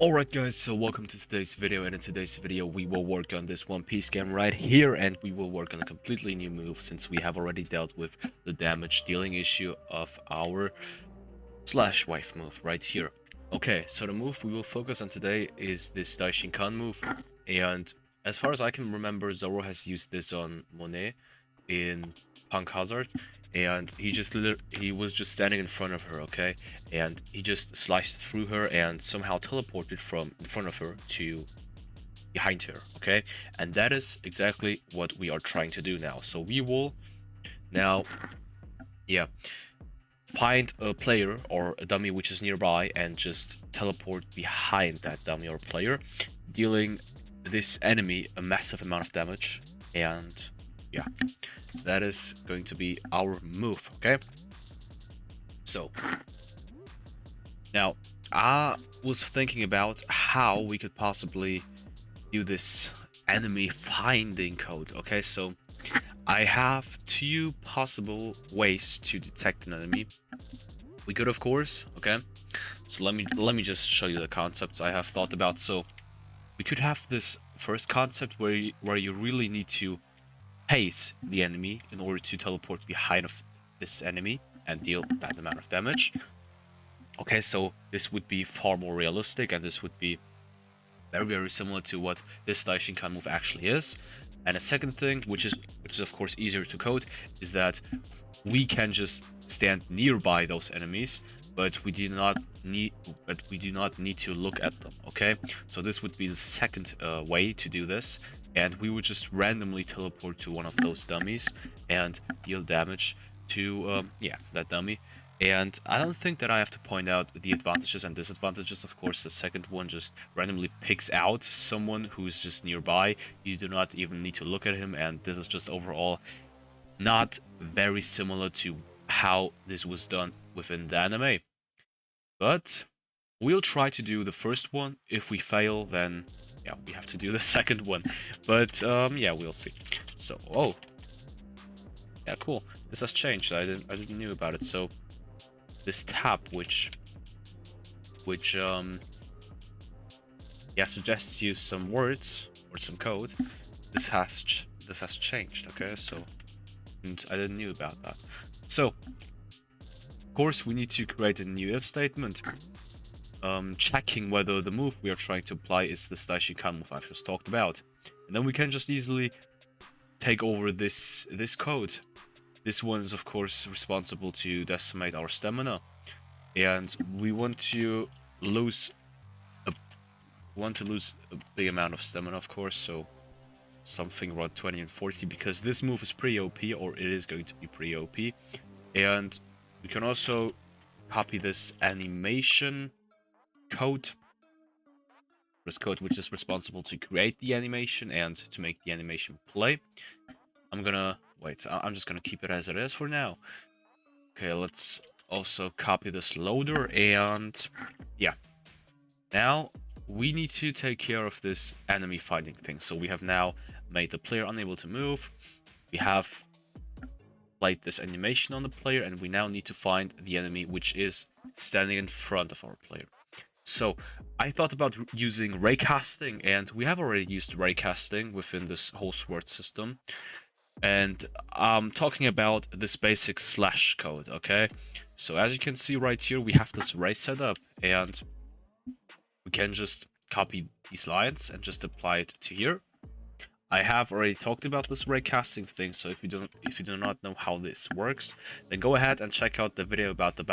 Alright guys, so welcome to today's video, and in today's video we will work on this One Piece game right here, and we will work on a completely new move since we have already dealt with the damage dealing issue of our slash wife move right here. Okay, so the move we will focus on today is this Daishinkan move, and as far as I can remember, Zoro has used this on Monet in Punk Hazard, and he was just standing in front of her, okay, and he just sliced through her and somehow teleported from in front of her to behind her, okay, and that is exactly what we are trying to do now. So we will now, yeah, find a player or a dummy which is nearby and just teleport behind that dummy or player, dealing this enemy a massive amount of damage. And yeah, that is going to be our move, okay? So now I was thinking about how we could possibly do this enemy finding code, okay? So I have two possible ways to detect an enemy. We could, of course, okay? So let me just show you the concepts I have thought about. So we could have this first concept where you really need to pace the enemy in order to teleport behind of this enemy and deal that amount of damage. Okay, so this would be far more realistic, and this would be very similar to what this Daishinkan move actually is. And a second thing, which is of course easier to code, is that we can just stand nearby those enemies, but we do not need to look at them. Okay, so this would be the second way to do this, and we would just randomly teleport to one of those dummies and deal damage to yeah, that dummy. And I don't think that I have to point out the advantages and disadvantages. Of course, the second one just randomly picks out someone who's just nearby. You do not even need to look at him, and this is just overall not very similar to how this was done within the anime. But we'll try to do the first one. If we fail, then yeah, we have to do the second one. But yeah, we'll see. So, oh, yeah, cool. This has changed. I didn't knew about it. So this tab, which yeah, suggests you some words or some code, this has changed. Okay, so, and I didn't knew about that. So of course we need to create a new if statement, checking whether the move we are trying to apply is the Daishinkan move I've just talked about, and then we can just easily take over this code. This one is of course responsible to decimate our stamina, and we want to lose a big amount of stamina, of course, so something around 20 and 40, because this move is pretty OP, or it is going to be pretty OP. And we can also copy this animation code, which is responsible to create the animation and to make the animation play. I'm just gonna keep it as it is for now. Okay, let's also copy this loader, and yeah, now we need to take care of this enemy finding thing. So we have now made the player unable to move. We have played this animation on the player, and we now need to find the enemy which is standing in front of our player. So I thought about using raycasting, and we have already used raycasting within this whole sword system. And I'm talking about this basic slash code, okay? So as you can see right here, we have this ray set up, and we can just copy these lines and just apply it to here. I have already talked about this raycasting thing, so if you do not know how this works, then go ahead and check out the video about the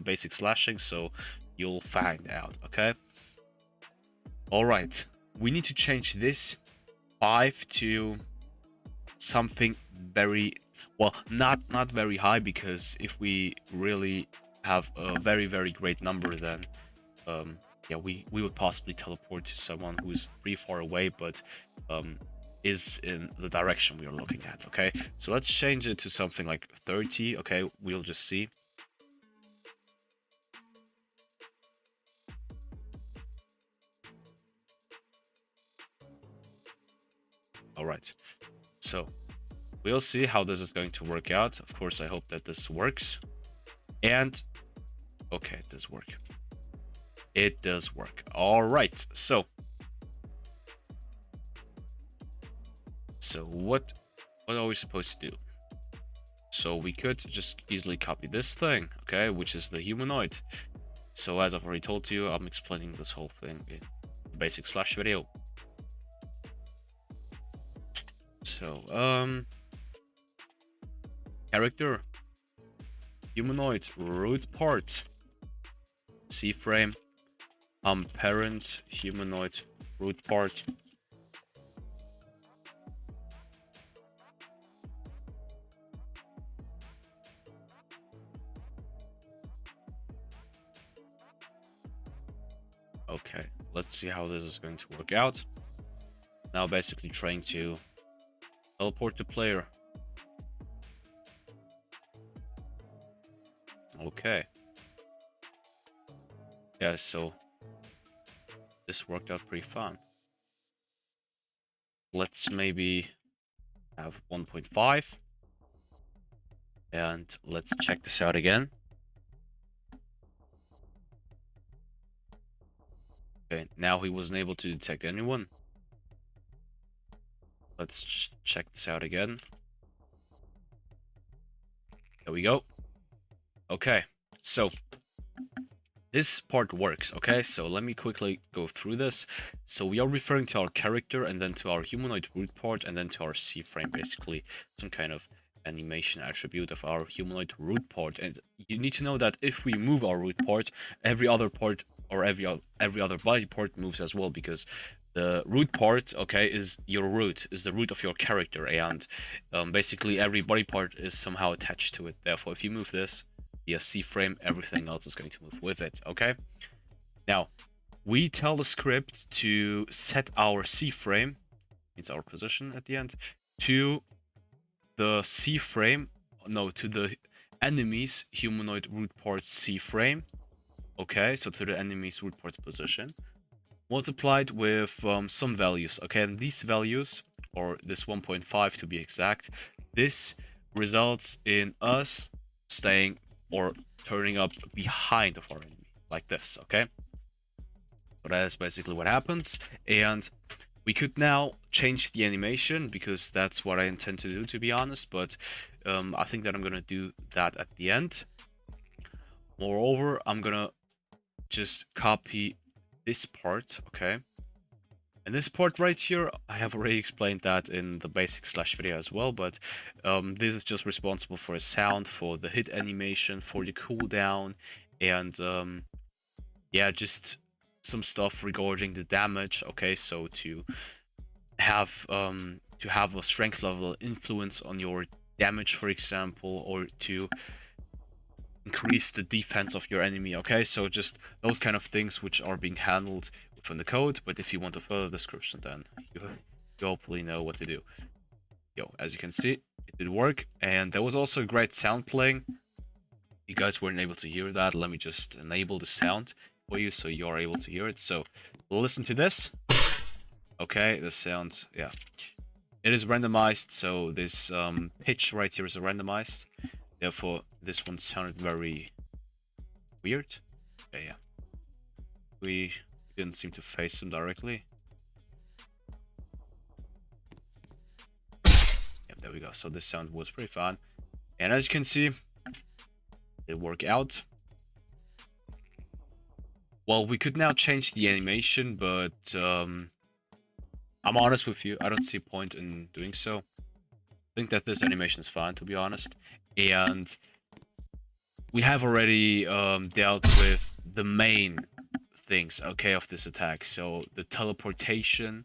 basic slashing, so you'll find out, okay? Alright, we need to change this 5 to something very, well, not very high, because if we really have a very great number, then yeah, we would possibly teleport to someone who's pretty far away, but is in the direction we are looking at. Okay, so let's change it to something like 30. Okay, we'll just see. All right, so we'll see how this is going to work out. Of course, I hope that this works. And okay, it does work. It does work. All right. So what are we supposed to do? So we could just easily copy this thing, okay, which is the humanoid. So as I've already told you, I'm explaining this whole thing in the basic slash video. So character, humanoid, root part, C-frame, parent, humanoid, root part. Okay, let's see how this is going to work out. Now basically trying to teleport the player. Okay. Yeah, so this worked out pretty fun. Let's maybe have 1.5. And let's check this out again. Okay, now he wasn't able to detect anyone. Let's check this out again. There we go. Okay, so this part works, okay? So let me quickly go through this. So we are referring to our character and then to our humanoid root part and then to our C-frame, basically some kind of animation attribute of our humanoid root part. And you need to know that if we move our root part, every other part or every other body part moves as well, because the root part, okay, is your root, is the root of your character, and basically every body part is somehow attached to it. Therefore, if you move this via C-frame, everything else is going to move with it, okay? Now, we tell the script to set our C-frame, it's our position at the end, to the C-frame, no, to the enemy's humanoid root part C-frame, okay? So to the enemy's root part's position, multiplied with some values, okay? And these values, or this 1.5 to be exact, this results in us staying or turning up behind of our enemy, like this, okay? So that is basically what happens, and we could now change the animation, because that's what I intend to do, to be honest, but I think that I'm gonna do that at the end. Moreover, I'm gonna just copy this part, okay? And this part right here, I have already explained that in the basic slash video as well, but this is just responsible for a sound, for the hit animation, for the cooldown, and yeah, just some stuff regarding the damage, okay? So to have a strength level influence on your damage, for example, or to increase the defense of your enemy, okay? So just those kind of things which are being handled within the code, but if you want a further description, then you hopefully know what to do. Yo, as you can see, it did work, and there was also great sound playing. You guys weren't able to hear that. Let me just enable the sound for you so you're able to hear it. So listen to this. Okay, the sound, yeah. It is randomized, so this pitch right here is randomized. Therefore, this one sounded very weird. Okay, yeah. We didn't seem to face them directly. Yeah, there we go. So this sound was pretty fun. And as you can see, it worked out. Well, we could now change the animation, but I'm honest with you, I don't see a point in doing so. I think that this animation is fine, to be honest. And we have already dealt with the main things, okay, of this attack. So the teleportation,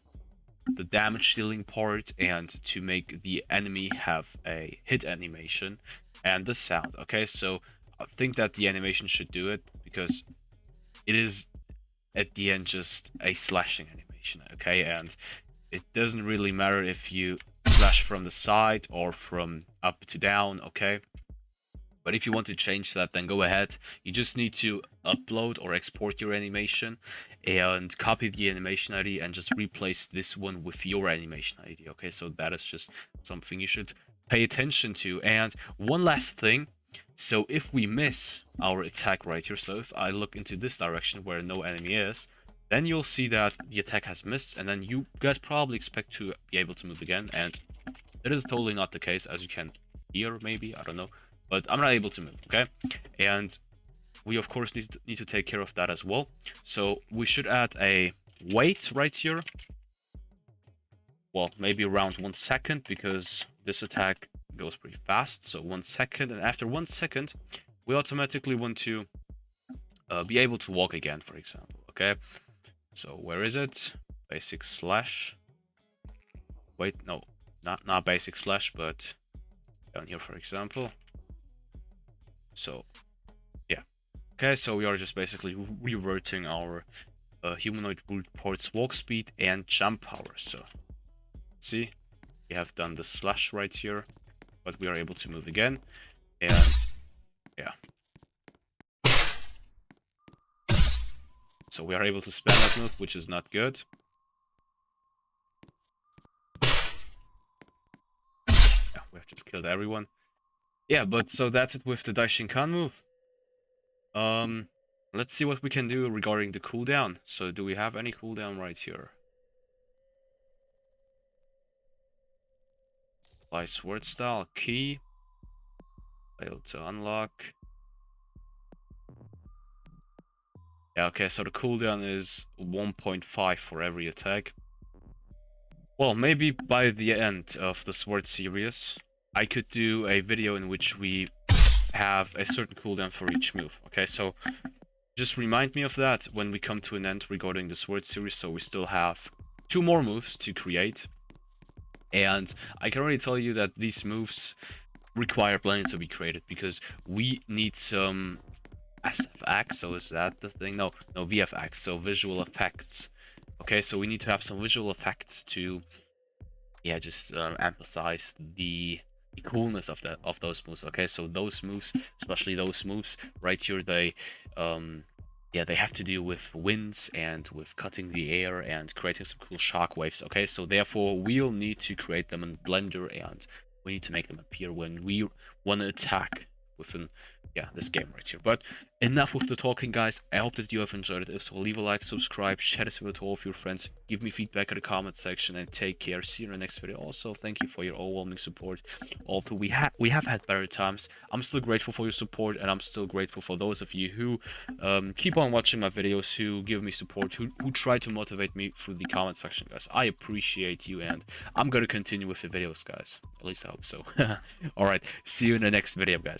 the damage dealing part, and to make the enemy have a hit animation, and the sound, okay? So I think that the animation should do it, because it is at the end just a slashing animation, okay? And it doesn't really matter if you slash from the side or from up to down, okay? But if you want to change that, then go ahead. You just need to upload or export your animation and copy the animation ID and just replace this one with your animation ID, okay? So that is just something you should pay attention to. And one last thing. So if we miss our attack right here, so if I look into this direction where no enemy is, then you'll see that the attack has missed, and then you guys probably expect to be able to move again, and that is totally not the case, as you can hear, maybe, I don't know, but I'm not able to move, okay? And we of course need to take care of that as well. So we should add a wait right here. Well, maybe around 1 second, because this attack goes pretty fast. So 1 second, and after 1 second, we automatically want to be able to walk again, for example, okay? So where is it? Basic slash. Wait, no, not basic slash, but down here, for example. So yeah, okay, so we are just basically reverting our humanoid port's walk speed and jump power. So see, we have done the slash right here, but we are able to move again, and yeah. So we are able to spam that move, which is not good. Yeah, we have just killed everyone. Yeah, but so that's it with the Daishinkan move. Let's see what we can do regarding the cooldown. So do we have any cooldown right here? Apply sword style, key. Failed to unlock. Yeah, okay, so the cooldown is 1.5 for every attack. Well, maybe by the end of the sword series, I could do a video in which we have a certain cooldown for each move. Okay, so just remind me of that when we come to an end regarding the sword series. So we still have 2 more moves to create. And I can already tell you that these moves require planning to be created, because we need some SFX. So is that the thing? No, VFX, so visual effects. Okay, so we need to have some visual effects to, yeah, just emphasize the coolness of those moves. Okay, so those moves, especially those moves right here, they yeah, they have to do with winds and with cutting the air and creating some cool shockwaves. Okay, so therefore we'll need to create them in Blender, and we need to make them appear when we want to attack within, yeah, this game right here. But enough with the talking, guys. I hope that you have enjoyed it. If so, leave a like, subscribe, share this video to all of your friends, give me feedback in the comment section, and take care. See you in the next video. Also, thank you for your overwhelming support. Although we have had better times, I'm still grateful for your support, and I'm still grateful for those of you who keep on watching my videos, who give me support, who try to motivate me through the comment section, guys. I appreciate you, and I'm gonna continue with the videos, guys. At least I hope so. Alright, see you in the next video, guys.